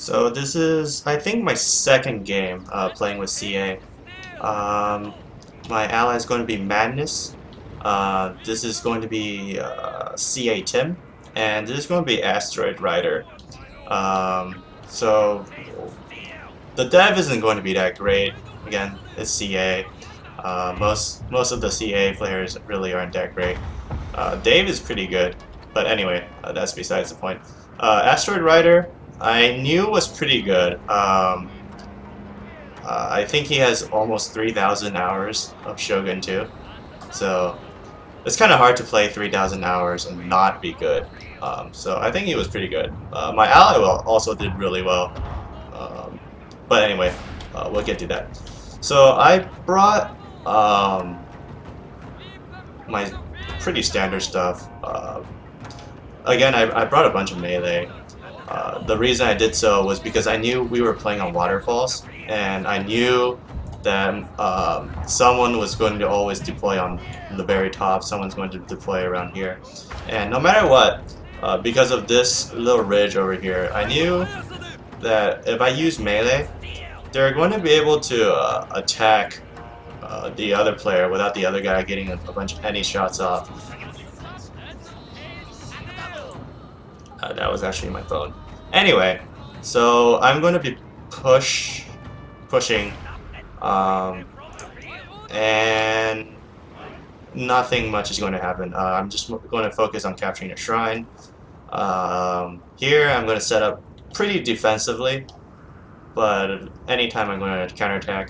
So this is, I think, my second game playing with CA. Um, my ally is going to be Madness. This is going to be CA Tim, and this is going to be Asteroid Rider. So the dev isn't going to be that great. Again, it's CA. Most of the CA players really aren't that great. Dave is pretty good, but anyway, that's besides the point. Asteroid Rider, I knew was pretty good. I think he has almost 3,000 hours of Shogun 2, so it's kind of hard to play 3,000 hours and not be good. So I think he was pretty good. My ally also did really well, but anyway, we'll get to that. So I brought my pretty standard stuff. Again, I brought a bunch of melee. The reason I did so was because I knew we were playing on waterfalls, and I knew that someone was going to always deploy on the very top, someone's going to deploy around here. And no matter what, because of this little ridge over here, I knew that if I use melee, they're going to be able to attack the other player without the other guy getting a bunch of any shots off. That was actually my phone. Anyway, so I'm going to be pushing, and nothing much is going to happen. I'm just going to focus on capturing a shrine. Here I'm going to set up pretty defensively, but anytime I'm going to counterattack.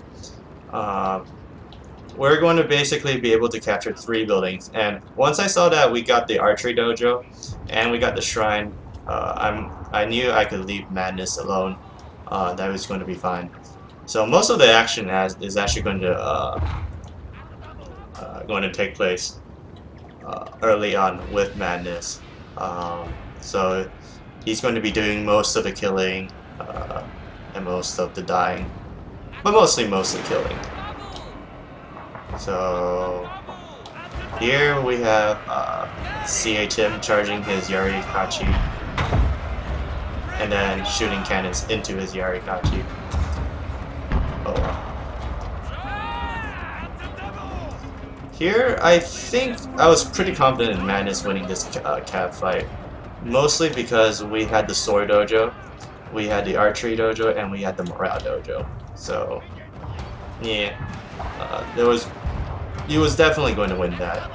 We're going to basically be able to capture 3 buildings, and once I saw that we got the archery dojo and we got the shrine, I knew I could leave Madness alone. That was going to be fine. So most of the action is actually going to take place early on with Madness. So he's going to be doing most of the killing and most of the dying, but mostly most of the killing. So here we have CA Tim charging his Yarikachi and then shooting cannons into his Yarikachi. Oh wow. Here I think I was pretty confident in Madness winning this cab fight, mostly because we had the sword dojo, we had the archery dojo, and we had the morale dojo. So yeah, he was definitely going to win that.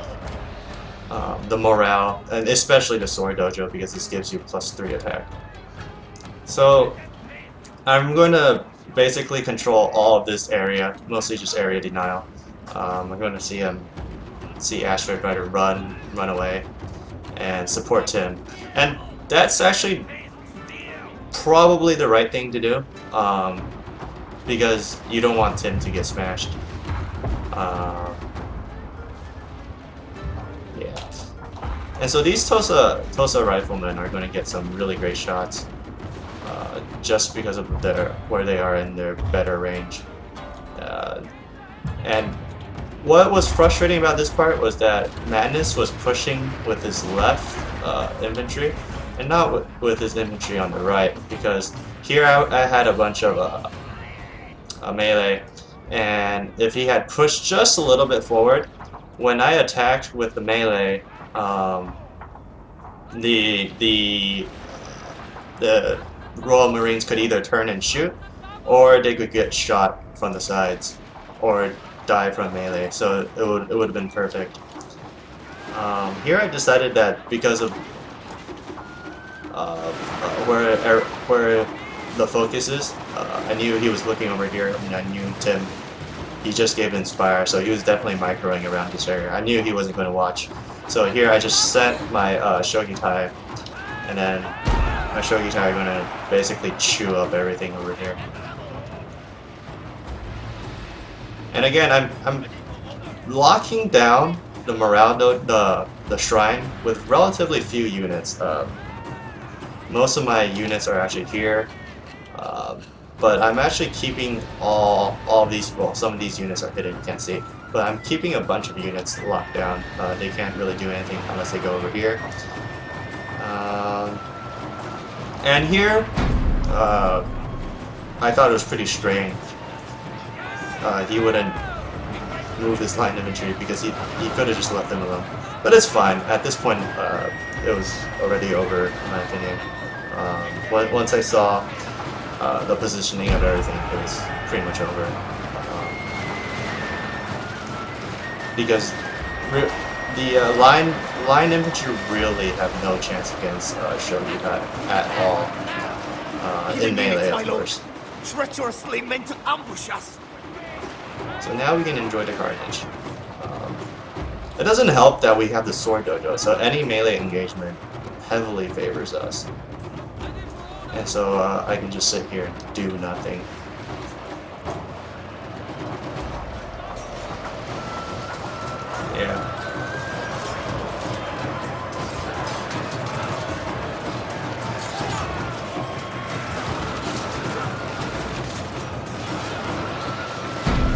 The morale, and especially the sword dojo, because this gives you +3 attack. So I'm going to basically control all of this area, mostly just area denial. I'm going to see Asteroid Rider run away, and support Tim. And that's actually probably the right thing to do, because you don't want Tim to get smashed. Yeah. And so these Tosa riflemen are going to get some really great shots, just because of where they are in their better range. And what was frustrating about this part was that Madness was pushing with his left infantry, and not with his infantry on the right, because here I had a bunch of melee, and if he had pushed just a little bit forward, when I attacked with the melee, the Royal Marines could either turn and shoot, or they could get shot from the sides, or die from melee. So it would have been perfect. Here I decided that because of where the focus is, I knew he was looking over here, and I knew Tim. He just gave Inspire, so he was definitely microing around this area. I knew he wasn't going to watch. So here I just set my Shogitai, and then my Shogitai are going to basically chew up everything over here. And again, I'm locking down the morale node, the shrine, with relatively few units. Most of my units are actually here, but I'm actually keeping all these. Well, some of these units are hidden, you can't see, but I'm keeping a bunch of units locked down. They can't really do anything unless they go over here. And here I thought it was pretty strange. He wouldn't move his line infantry because he could have just left them alone. But it's fine. At this point, it was already over, in my opinion. Once I saw the positioning of everything, it was pretty much over. Because the line infantry really have no chance against Shogun at all. In melee, of course. Treacherously meant to ambush us. So now we can enjoy the carnage. It doesn't help that we have the sword dojo, so any melee engagement heavily favors us. And so I can just sit here and do nothing. Yeah.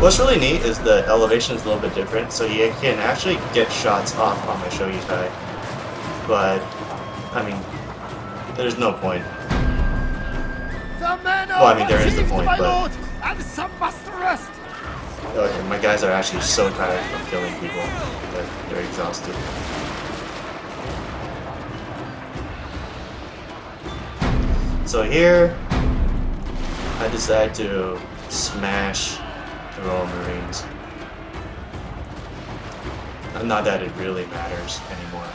What's really neat is the elevation is a little bit different, so you can actually get shots off on my Shogyutai. But, I mean, there's no point. Well, I mean, there is a point, but... Okay, my guys are actually so tired from killing people that they're exhausted. So here, I decide to smash the Royal Marines. Not that it really matters anymore.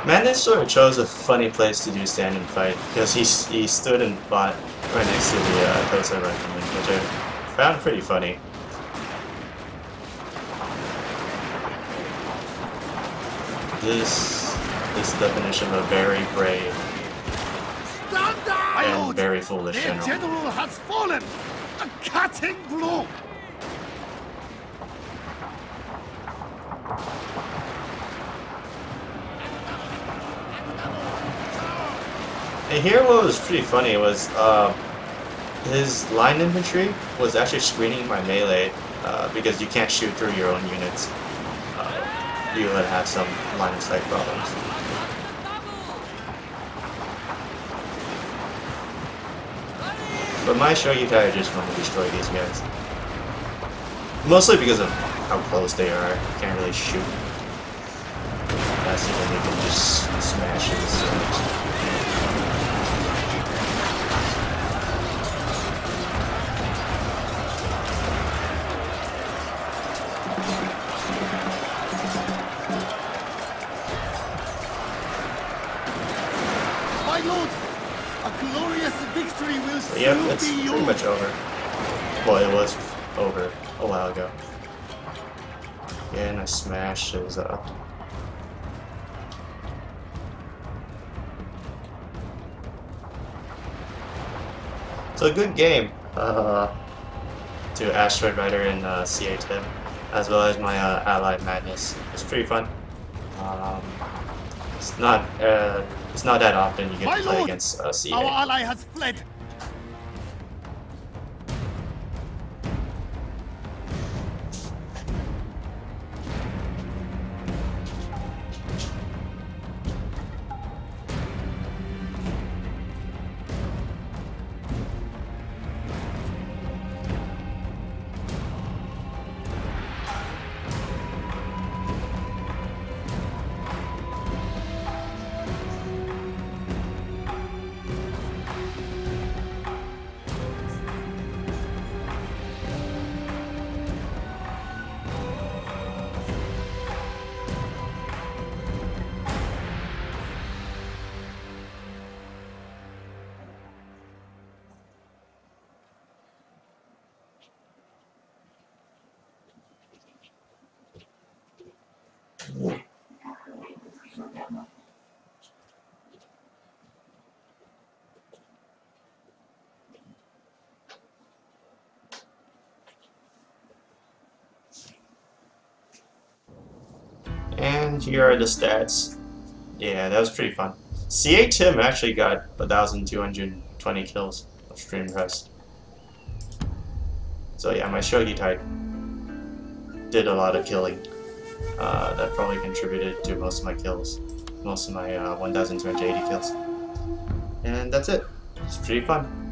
Madness sort of chose a funny place to do stand and fight because he stood and fought right next to the Tosa Rifleman, which I found pretty funny. This is the definition of a very brave and very foolish general. Their general has fallen! A cutting blow! And here what was pretty funny was his line infantry was actually screening my melee because you can't shoot through your own units. You would have some line of sight problems. But my Shogyutai just want to destroy these guys. Mostly because of how close they are. You can't really shoot. That's even you can just smash his Yep, it's pretty much over. Well, it was over a while ago. Yeah, and I smashed his So a good game to Asteroid Rider and CA Tim, as well as my Allied Madness. It's pretty fun. It's not that often you get to play against CA. Our ally has fled. And here are the stats. Yeah, that was pretty fun. CA Tim actually got 1,220 kills. stream press. So yeah, my Shogi type did a lot of killing. That probably contributed to most of my kills, most of my 1,280 kills. And that's it. It's pretty fun.